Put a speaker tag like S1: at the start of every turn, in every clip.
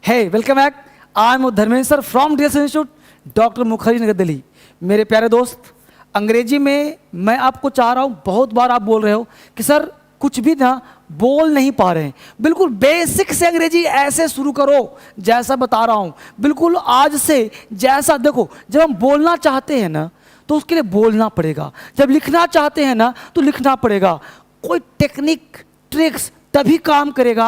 S1: Hey, welcome back. I am Dharmendra from dress institute, doctor Mukherjee Nagar Delhi. मेरे प्यारे दोस्त, अंग्रेजी में मैं आपको चाह रहा हूँ, बहुत बार आप बोल रहे हो कि सर कुछ भी ना बोल नहीं पा रहे हैं। बिल्कुल बेसिक से अंग्रेजी ऐसे शुरू करो जैसा बता रहा हूँ, बिल्कुल आज से जैसा। देखो, जब हम बोलना चाहते हैं ना तो उसके लिए बोलना पड़ेगा, जब लिखना चाहते हैं ना तो लिखना पड़ेगा। कोई टेक्निक ट्रिक्स तभी काम करेगा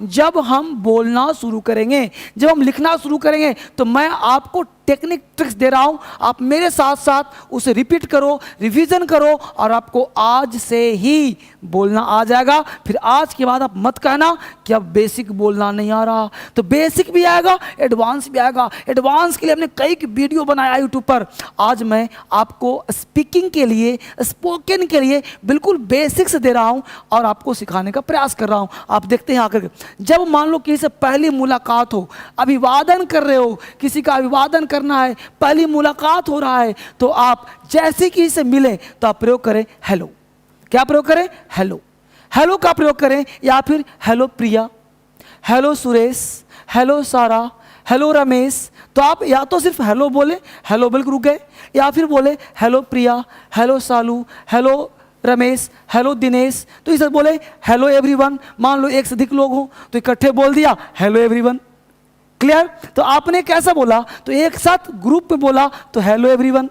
S1: जब हम बोलना शुरू करेंगे। जब हम लिखना शुरू करेंगे तो मैं आपको टेक्निक ट्रिक्स दे रहा हूं, आप मेरे साथ साथ उसे रिपीट करो, रिवीजन करो और आपको आज से ही बोलना आ जाएगा। फिर आज के बाद आप मत कहना कि अब बेसिक बोलना नहीं आ रहा, तो बेसिक भी आएगा, एडवांस भी आएगा। एडवांस के लिए हमने कई वीडियो बनाया यूट्यूब पर। आज मैं आपको स्पीकिंग के लिए, स्पोकन के लिए बिल्कुल बेसिक्स दे रहा हूं और आपको सिखाने का प्रयास कर रहा हूं। आप देखते हैं आकर जब मान लो किसी से पहली मुलाकात हो, अभिवादन कर रहे हो, किसी का अभिवादन करना है, पहली मुलाकात हो रहा है, तो आप जैसे किसी से मिले तो आप प्रयोग करें हेलो। क्या प्रयोग करें? हेलो। हेलो का प्रयोग करें, या फिर hello Priya, hello Suresh, hello सारा, हेलो रमेश। तो आप या तो सिर्फ हेलो बोले, हेलो बिल्कुल रुक गए, या फिर बोले हेलो प्रिया, हेलो सालू, हेलो रमेश, हेलो दिनेश। तो इसे बोले हेलो एवरीवन। मान लो एक से अधिक लोग हो तो इकट्ठे बोल दिया हेलो एवरीवन। क्लियर? तो आपने कैसा बोला? तो एक साथ ग्रुप में बोला तो hello everyone,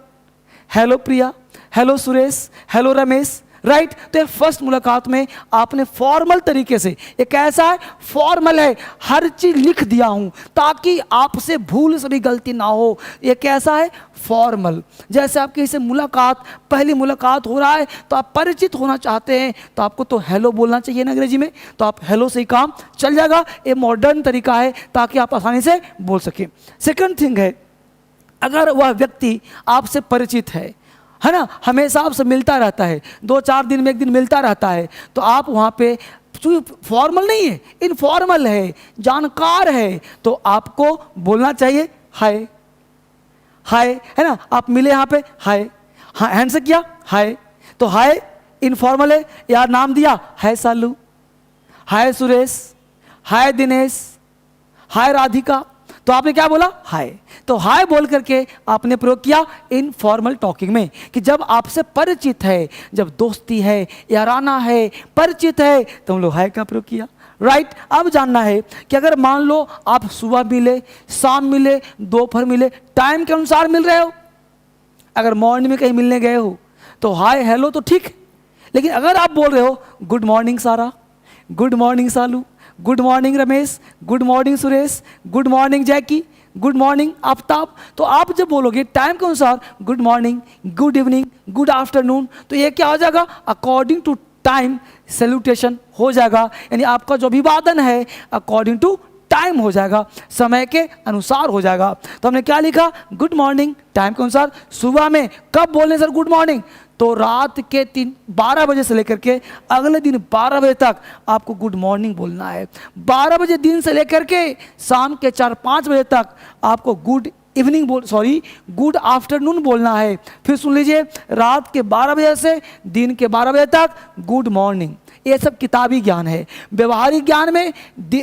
S1: hello Priya, hello Suresh, hello Ramesh. Right? तो फर्स्ट मुलाकात में आपने फॉर्मल तरीके से, एक ऐसा है फॉर्मल है, हर चीज लिख दिया हूं ताकि आपसे भूल से भी गलती ना हो। ये कैसा है? फॉर्मल। जैसे आपकी इसे मुलाकात, पहली मुलाकात हो रहा है तो आप परिचित होना चाहते हैं तो आपको तो हेलो बोलना चाहिए ना अंग्रेजी में, तो आप हेलो से ही काम चल जाएगा। ये मॉडर्न तरीका है ताकि आप आसानी से बोल सकें। सेकंड थिंग है, अगर वह व्यक्ति आपसे परिचित है ना, हमेशा आपसे मिलता रहता है, 2-4 दिन में एक दिन मिलता रहता है, तो आप वहाँ पे फॉर्मल नहीं है, इनफॉर्मल है, जानकार है, तो आपको बोलना चाहिए हाय। हाय है ना, आप मिले यहाँ पे हाय, हाँ हैंड से किया हाय, तो हाय इनफॉर्मल है। यार नाम दिया हाय सालू, हाय सुरेश, हाय दिनेश, हाय राधिका, तो आपने क्या बोला? हाय। तो हाय बोल करके आपने प्रयोग किया इनफॉर्मल टॉकिंग में, कि जब आपसे परिचित है, जब दोस्ती है, याराना है, परिचित है, तो हम लोग हाय का प्रयोग किया। राइट? अब जानना है कि अगर मान लो आप सुबह मिले, शाम मिले, दोपहर मिले, टाइम के अनुसार मिल रहे हो, अगर मॉर्निंग में कहीं मिलने गए हो तो हाय हेलो तो ठीक, लेकिन अगर आप बोल रहे हो good morning Sara, good morning Salu, good morning Ramesh, good morning Suresh, good morning Jackie, good morning Aftab, तो आप जब बोलोगे टाइम के अनुसार good morning, good evening, good afternoon, तो ये क्या हो जाएगा? अकॉर्डिंग टू टाइम सैल्यूटेशन हो जाएगा, यानी आपका जो अभिवादन है अकॉर्डिंग टू टाइम हो जाएगा, समय के अनुसार हो जाएगा। तो हमने क्या लिखा? गुड मॉर्निंग टाइम के अनुसार। सुबह में कब बोलने सर गुड मॉर्निंग? तो रात के 12 बजे से लेकर के अगले दिन 12 बजे तक आपको गुड मॉर्निंग बोलना है। 12 बजे दिन से लेकर के शाम के 4-5 बजे तक आपको गुड इवनिंग गुड आफ्टरनून बोलना है। फिर सुन लीजिए, रात के 12 बजे से दिन के 12 बजे तक गुड मॉर्निंग। ये सब किताबी ज्ञान है। व्यवहारिक ज्ञान में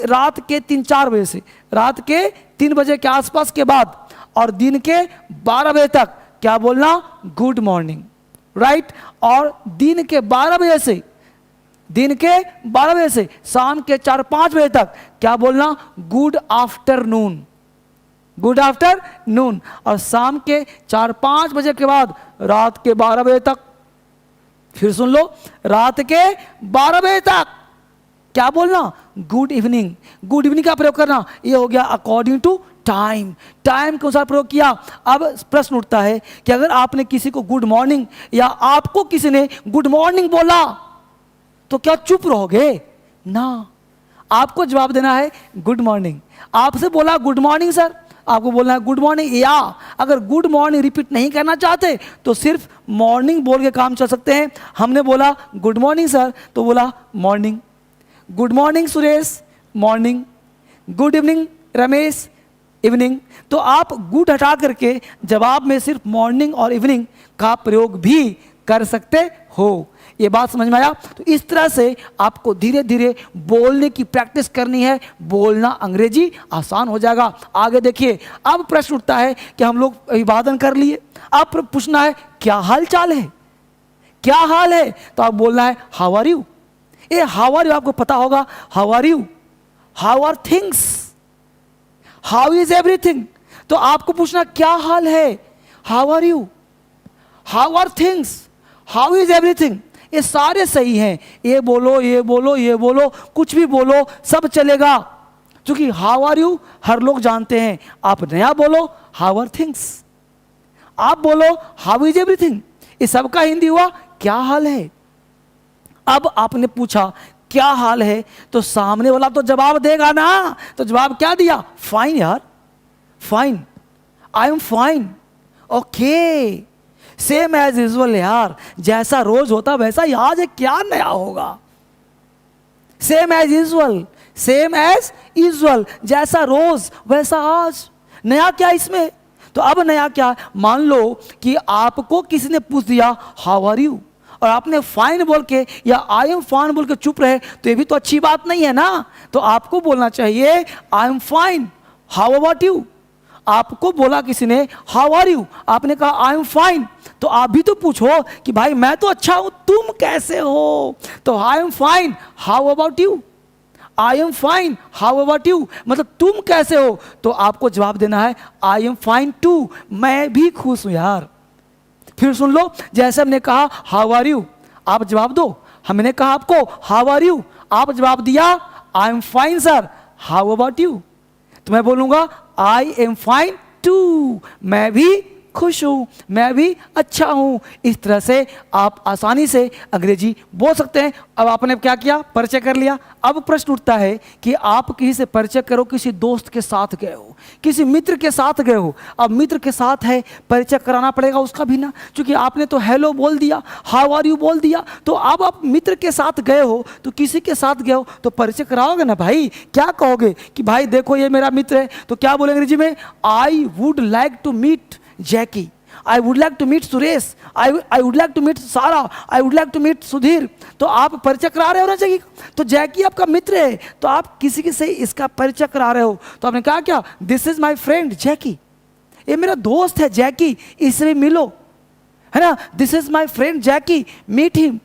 S1: रात के 3-4 बजे से रात के 3 बजे के आसपास के बाद और दिन के 12 बजे तक क्या बोलना? Good morning. राइट? और दिन के 12 बजे से शाम के 4-5 बजे तक क्या बोलना? Good afternoon, good afternoon. और शाम के 4-5 बजे के बाद रात के 12 बजे तक, फिर सुन लो, रात के 12 बजे तक क्या बोलना? Good evening. गुड इवनिंग का प्रयोग करना, ये हो गया अकॉर्डिंग टू टाइम, टाइम के अनुसार प्रयोग किया। अब प्रश्न उठता है कि अगर आपने किसी को गुड मॉर्निंग या आपको किसी ने गुड मॉर्निंग बोला तो क्या चुप रहोगे? ना, आपको जवाब देना है गुड मॉर्निंग। आपसे बोला गुड मॉर्निंग सर, आपको बोलना है गुड मॉर्निंग, या अगर गुड मॉर्निंग रिपीट नहीं करना चाहते तो सिर्फ मॉर्निंग बोल के काम चल सकते हैं। हमने बोला गुड मॉर्निंग सर, तो बोला morning. Good morning Suresh, morning. Good evening Ramesh, evening. तो आप गुड हटा करके जवाब में सिर्फ मॉर्निंग और इवनिंग का प्रयोग भी कर सकते हो। ये बात समझ में आया? तो इस तरह से आपको धीरे धीरे बोलने की प्रैक्टिस करनी है, बोलना अंग्रेजी आसान हो जाएगा। आगे देखिए, अब प्रश्न उठता है कि हम लोग अभिवादन कर लिए, अब पूछना है क्या हाल चाल है, क्या हाल है? तो आप बोलना है हाउ आर यू। ये हाउ आर यू आपको पता होगा, how are you, how are things, how is everything. तो आपको पूछना क्या हाल है, how are you, how are things, how is everything. ये सारे सही हैं, ये बोलो ये बोलो ये बोलो, कुछ भी बोलो सब चलेगा, क्योंकि हाउ आर यू हर लोग जानते हैं। आप नया बोलो हाउ आर थिंग्स, आप बोलो हाउ इज एवरीथिंग, ये सबका हिंदी हुआ क्या हाल है। अब आपने पूछा क्या हाल है, तो सामने वाला तो जवाब देगा ना, तो जवाब क्या दिया, फाइन यार, fine, I am fine, okay, same as usual यार, जैसा रोज होता वैसा ही आज है, क्या नया होगा, same as usual, same as usual, जैसा रोज वैसा आज, नया क्या इसमें। तो अब नया क्या, मान लो कि आपको किसी ने पूछ दिया हाउ आर यू, और आपने फाइन बोल के या आई एम फाइन बोल के चुप रहे, तो ये भी तो अच्छी बात नहीं है ना। तो आपको बोलना चाहिए आई am fine, how about you. आपको बोला किसी ने हाउ आर यू, आपने कहा आई एम फाइन, तो आप भी तो पूछो कि भाई मैं तो अच्छा हूं, तुम कैसे हो। तो आई am fine, how about you, I am fine, how about you, मतलब तुम कैसे हो। तो आपको जवाब देना है आई एम फाइन टू, मैं भी खुश हूं यार। फिर सुन लो, जैसे हमने कहा हाउ आर यू, आप जवाब दो, हमने कहा आपको हाउ आर यू, आप जवाब दिया आई am fine sir, how about you. तो मैं बोलूंगा आई एम फाइन टू, मैं भी खुश हूं, मैं भी अच्छा हूं। इस तरह से आप आसानी से अंग्रेजी बोल सकते हैं। अब आपने क्या किया, परिचय कर लिया। अब प्रश्न उठता है कि आप किसी से परिचय करो, किसी दोस्त के साथ गए हो, किसी मित्र के साथ गए हो। अब मित्र के साथ है, परिचय कराना पड़ेगा उसका भी ना, क्योंकि आपने तो हेलो बोल दिया, हाउ आर यू बोल दिया। तो अब आप मित्र के साथ गए हो, तो किसी के साथ गए हो तो परिचय कराओगे ना भाई। क्या कहोगे कि भाई देखो ये मेरा मित्र है, तो क्या बोलेंगे अंग्रेजी में, I would like to meet Jackie, I would like to meet Suresh, I would like to meet सारा, I would like to meet Sudhir. तो आप परिचय करा रहे हो ना जैकी, तो जैकी आपका मित्र है, तो आप किसी से इसका परिचय करा रहे हो। तो आपने कहा क्या, this is my friend Jackie, ये मेरा दोस्त है जैकी, इससे मिलो, है ना, this is my friend Jackie, meet him,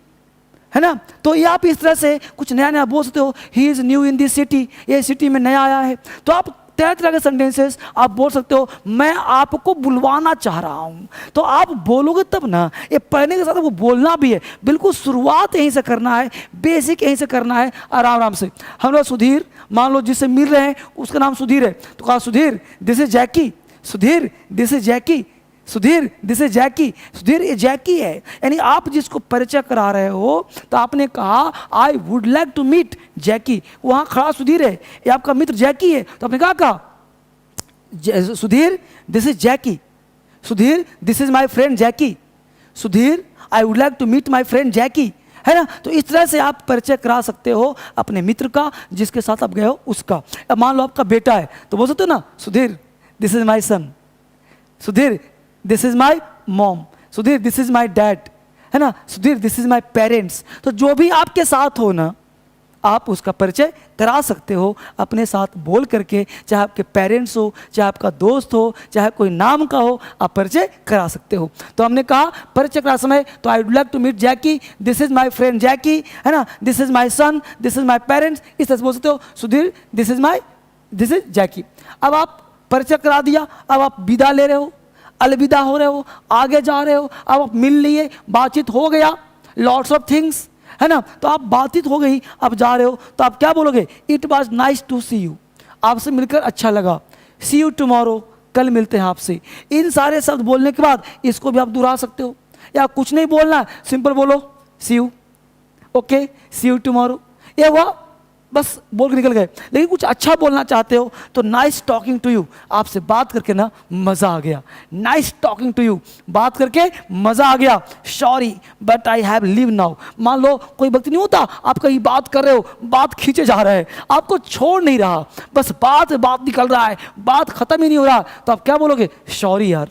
S1: है ना। तो ये आप इस तरह से कुछ नया नया बोल सकते हो। He is new in this city, ये सिटी में नया आया है। तो आप तरह तरह के सेंटेंसेस आप बोल सकते हो। मैं आपको बुलवाना चाह रहा हूं, तो आप बोलोगे तब ना। ये पढ़ने के साथ वो बोलना भी है, बिल्कुल शुरुआत यहीं से करना है, बेसिक यहीं से करना है, आराम आराम से। हम लोग सुधीर, मान लो जिससे मिल रहे हैं उसका नाम सुधीर है, तो कहा Sudhir this is Jackie, Sudhir this is Jackie, Sudhir this is Jackie, Sudhir ये जैकी है। यानी आप जिसको परिचय करा रहे हो, तो आपने कहा I would like to meet Jackie, वहां खड़ा सुधीर है, ये आपका मित्र जैकी है। तो आपने कहा Sudhir this is Jackie, Sudhir this is my friend Jackie, Sudhir I would like to meet my friend Jackie, है ना। तो इस तरह से आप परिचय करा सकते हो अपने मित्र का, जिसके साथ आप गए हो उसका। अब मान लो आपका बेटा है, तो बोल सकते हो ना, Sudhir this is my son, Sudhir this is my mom, Sudhir this is my dad, है ना, Sudhir this is my parents. तो जो भी आपके साथ हो ना, आप उसका परिचय करा सकते हो अपने साथ बोल करके, चाहे आपके पेरेंट्स हो, चाहे आपका दोस्त हो, चाहे कोई नाम का हो, आप परिचय करा सकते हो। तो हमने कहा परिचय करा समय, तो I would like to meet Jackie, this is my friend Jackie, है ना, this is my son, this is my parents, इस तरह से बोल सकते हो। Sudhir this is Jackie. अब आप परिचय करा दिया, अब आप विदा ले रहे हो, अलविदा हो रहे हो, आगे जा रहे हो। अब आप मिल लिए, बातचीत हो गया, लॉट्स ऑफ थिंग्स, है ना। तो आप बातचीत हो गई, अब जा रहे हो, तो आप क्या बोलोगे, it was nice to see you, आपसे मिलकर अच्छा लगा, सी यू टुमारो, कल मिलते हैं आपसे। इन सारे शब्द बोलने के बाद इसको भी आप दोहरा सकते हो, या कुछ नहीं बोलना, सिंपल बोलो see you, okay, see you tomorrow, ये हुआ, बस बोल के निकल गए। लेकिन कुछ अच्छा बोलना चाहते हो तो नाइस टॉकिंग टू यू, आपसे बात करके ना मज़ा आ गया, नाइस टॉकिंग टू यू, बात करके मज़ा आ गया। Sorry but I have leave now, मान लो कोई व्यक्ति नहीं होता, आप कहीं बात कर रहे हो, बात खींचे जा रहा है, आपको छोड़ नहीं रहा, बस बात निकल रहा है, बात खत्म ही नहीं हो रहा, तो आप क्या बोलोगे, सॉरी यार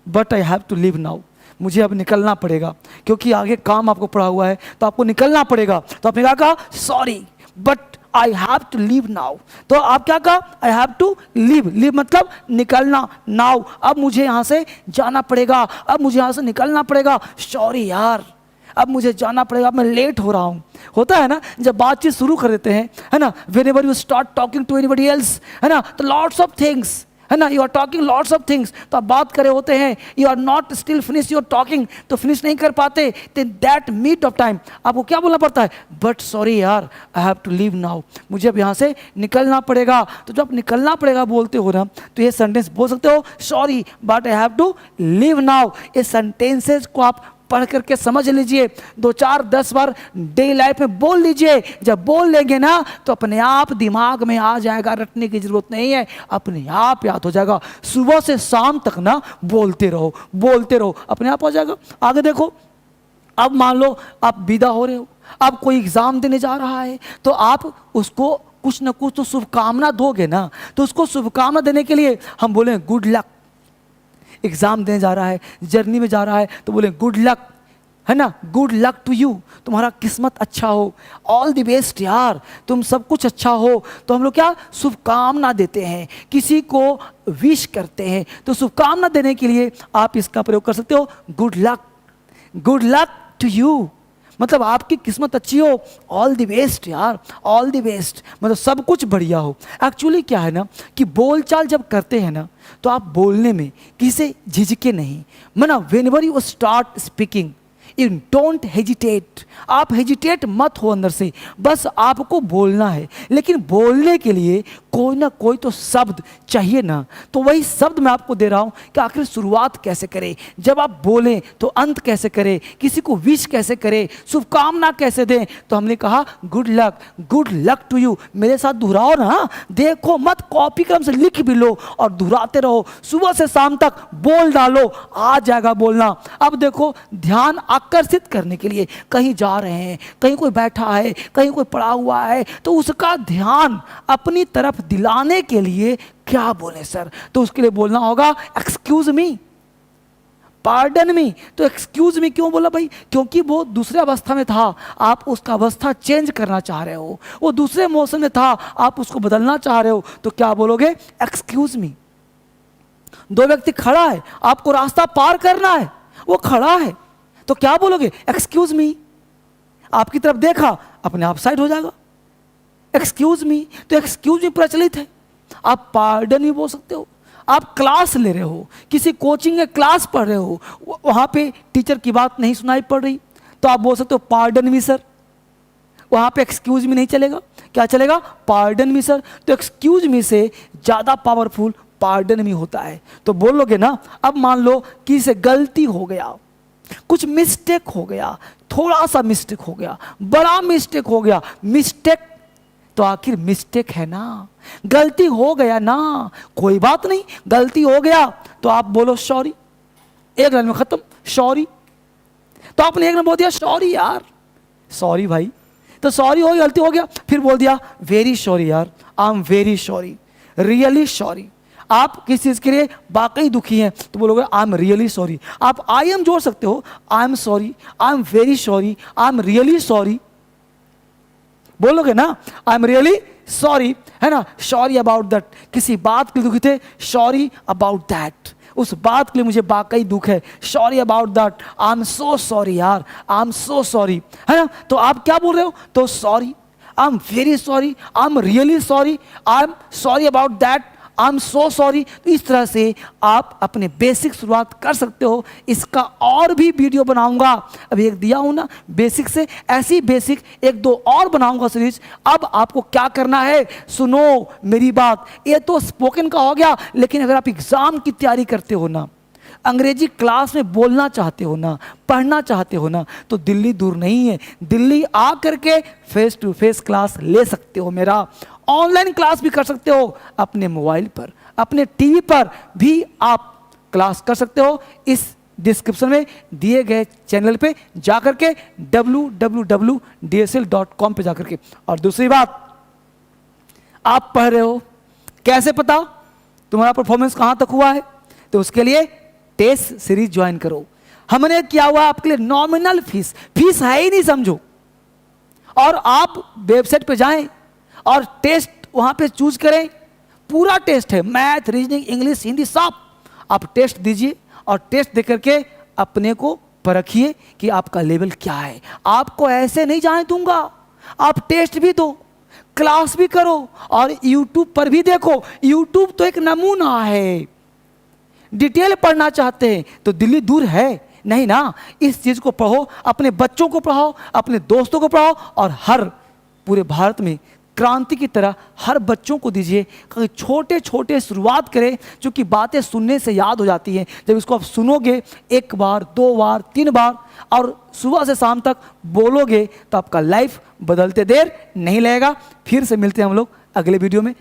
S1: but I have to leave now, मुझे अब निकलना पड़ेगा, क्योंकि आगे काम आपको पड़ा हुआ है, तो आपको निकलना पड़ेगा। तो आपने कहा sorry but I have to leave now. तो आप क्या कहा, I have to leave. Leave मतलब निकलना, नाउ अब मुझे यहाँ से जाना पड़ेगा, अब मुझे यहाँ से निकलना पड़ेगा। सॉरी यार, अब मुझे जाना पड़ेगा, मैं लेट हो रहा हूँ। होता है ना जब बातचीत शुरू कर देते हैं, है ना, whenever you start talking to anybody else, है ना, तो लॉट्स ऑफ थिंग्स, है ना, you are talking lots of things, तो आप बात करे होते हैं, you are not still finish your talking, तो फिनिश नहीं कर पाते, then that meet of time आपको क्या बोलना पड़ता है, बट सॉरी यार I have to leave now, मुझे अब यहाँ से निकलना पड़ेगा। तो जब निकलना पड़ेगा बोलते हो ना, तो ये सेंटेंस बोल सकते हो, sorry but I have to leave now. ये सेंटेंसेज को आप पढ़ करके समझ लीजिए, 2-4-10 बार डेली लाइफ में बोल लीजिए। जब बोल लेंगे ना तो अपने आप दिमाग में आ जाएगा, रटने की जरूरत नहीं है, अपने आप याद हो जाएगा। सुबह से शाम तक ना बोलते रहो, बोलते रहो, अपने आप हो जाएगा। आगे देखो, अब मान लो आप विदा हो रहे हो, आप कोई एग्जाम देने जा रहा है, तो आप उसको कुछ ना कुछ तो शुभकामना दोगे ना। तो उसको शुभकामना देने के लिए हम बोले गुड लक। एग्जाम देने जा रहा है, जर्नी में जा रहा है, तो बोले गुड लक, है ना, गुड लक टू यू, तुम्हारा किस्मत अच्छा हो, ऑल द बेस्ट यार, तुम सब कुछ अच्छा हो। तो हम लोग क्या शुभकामना देते हैं, किसी को विश करते हैं। तो शुभकामना देने के लिए आप इसका प्रयोग कर सकते हो, good luck, good luck to you, मतलब आपकी किस्मत अच्छी हो, ऑल द बेस्ट यार, ऑल द बेस्ट, मतलब सब कुछ बढ़िया हो। एक्चुअली क्या है ना कि बोलचाल जब करते हैं ना, तो आप बोलने में किसी से झिझके नहीं, मना whenever you start speaking you don't hesitate, आप हेजिटेट मत हो अंदर से, बस आपको बोलना है। लेकिन बोलने के लिए कोई ना कोई तो शब्द चाहिए ना, तो वही शब्द मैं आपको दे रहा हूँ कि आखिर शुरुआत कैसे करें, जब आप बोलें तो अंत कैसे करें, किसी को विश कैसे करें, शुभकामना कैसे दें। तो हमने कहा गुड लक टू यू। मेरे साथ दोहराओ ना, देखो मत, कॉपी कलम से लिख भी लो और दोहराते रहो, सुबह से शाम तक बोल डालो, आ जाएगा बोलना। अब देखो, ध्यान आकर्षित करने के लिए कहीं जा रहे हैं, कहीं कोई बैठा है, कहीं कोई पड़ा हुआ है, तो उसका ध्यान अपनी तरफ दिलाने के लिए क्या बोले सर, तो उसके लिए बोलना होगा एक्सक्यूज मी, पार्डन मी। तो एक्सक्यूज मी क्यों बोला भाई, क्योंकि वो दूसरे अवस्था में था, आप उसका अवस्था चेंज करना चाह रहे हो, वो दूसरे मौसम में था, आप उसको बदलना चाह रहे हो, तो क्या बोलोगे एक्सक्यूज मी। दो व्यक्ति खड़ा है, आपको रास्ता पार करना है, वो खड़ा है, तो क्या बोलोगे एक्सक्यूज मी। आपकी तरफ देखा, अपने आप साइड हो जाएगा, एक्सक्यूज मी। तो एक्सक्यूज मी प्रचलित है, आप पार्डन भी बोल सकते हो। आप क्लास ले रहे हो, किसी कोचिंग में क्लास पढ़ रहे हो, वहां पे टीचर की बात नहीं सुनाई पड़ रही, तो आप बोल सकते हो पार्डन मी सर। वहां पे एक्सक्यूज मी नहीं चलेगा, क्या चलेगा, पार्डन मी सर। तो एक्सक्यूज मी से ज्यादा पावरफुल पार्डन मी होता है। तो बोलोगे ना, अब मान लो कि से गलती हो गया, कुछ मिस्टेक हो गया, थोड़ा सा मिस्टेक हो गया, बड़ा मिस्टेक हो गया, मिस्टेक तो आखिर मिस्टेक है ना, गलती हो गया ना, कोई बात नहीं, गलती हो गया तो आप बोलो सॉरी, एक लाइन में खत्म, सॉरी। तो आपने एक लाइन बोल दिया सॉरी यार, सॉरी भाई, तो सॉरी हो, गलती हो गया, फिर बोल दिया वेरी सॉरी यार, I am very sorry, really sorry. आप किस चीज के लिए वाकई दुखी हैं तो बोलोगे आई एम रियली सॉरी। आप आई एम जोड़ सकते हो, I am sorry, I am very sorry, I am really sorry, बोलोगे ना आई एम रियली सॉरी, है ना, सॉरी अबाउट दैट, किसी बात के लिए दुखी थे, सॉरी अबाउट दैट, उस बात के लिए मुझे वाकई दुख है, sorry about that, I am so sorry यार, आई एम सो सॉरी, है ना। तो आप क्या बोल रहे हो, तो sorry, I am very sorry, I am really sorry, I am sorry about that, I am so sorry. तो इस तरह से आप अपने बेसिक शुरुआत कर सकते हो। इसका और भी वीडियो बनाऊंगा, अभी एक दिया हूं ना बेसिक से, ऐसी बेसिक एक दो और बनाऊंगा सीरीज। अब आपको क्या करना है, सुनो मेरी बात, ये तो स्पोकन का हो गया, लेकिन अगर आप एग्जाम की तैयारी करते हो ना, अंग्रेजी क्लास में बोलना चाहते हो ना, पढ़ना चाहते हो ना, तो दिल्ली दूर नहीं है, दिल्ली आ करके फेस टू फेस क्लास ले सकते हो, मेरा ऑनलाइन क्लास भी कर सकते हो, अपने मोबाइल पर, अपने टीवी पर भी आप क्लास कर सकते हो। इस डिस्क्रिप्शन में दिए गए चैनल पे जाकर के www.dsl.com पे जाकर के। और दूसरी बात, आप पढ़ रहे हो, कैसे पता तुम्हारा परफॉर्मेंस कहाँ तक हुआ है, तो उसके लिए टेस्ट सीरीज ज्वाइन करो। हमने किया हुआ आपके लिए नॉमिनल फीस, फीस है ही नहीं समझो। और आप वेबसाइट पे जाएं और टेस्ट वहां पे चूज करें, पूरा टेस्ट है, मैथ, रीजनिंग, इंग्लिश, हिंदी, सब आप टेस्ट दीजिए और टेस्ट दे करके अपने को परखिए कि आपका लेवल क्या है। आपको ऐसे नहीं जाने दूंगा, आप टेस्ट भी दो, क्लास भी करो और YouTube पर भी देखो। YouTube तो एक नमूना है, डिटेल पढ़ना चाहते हैं तो दिल्ली दूर है नहीं ना, इस चीज को पढ़ो, अपने बच्चों को पढ़ाओ, अपने दोस्तों को पढ़ाओ और हर पूरे भारत में क्रांति की तरह हर बच्चों को दीजिए। छोटे छोटे शुरुआत करें, क्योंकि बातें सुनने से याद हो जाती हैं। जब इसको आप सुनोगे 1 बार 2 बार 3 बार और सुबह से शाम तक बोलोगे तो आपका लाइफ बदलते देर नहीं लगेगा। फिर से मिलते हैं हम लोग अगले वीडियो में।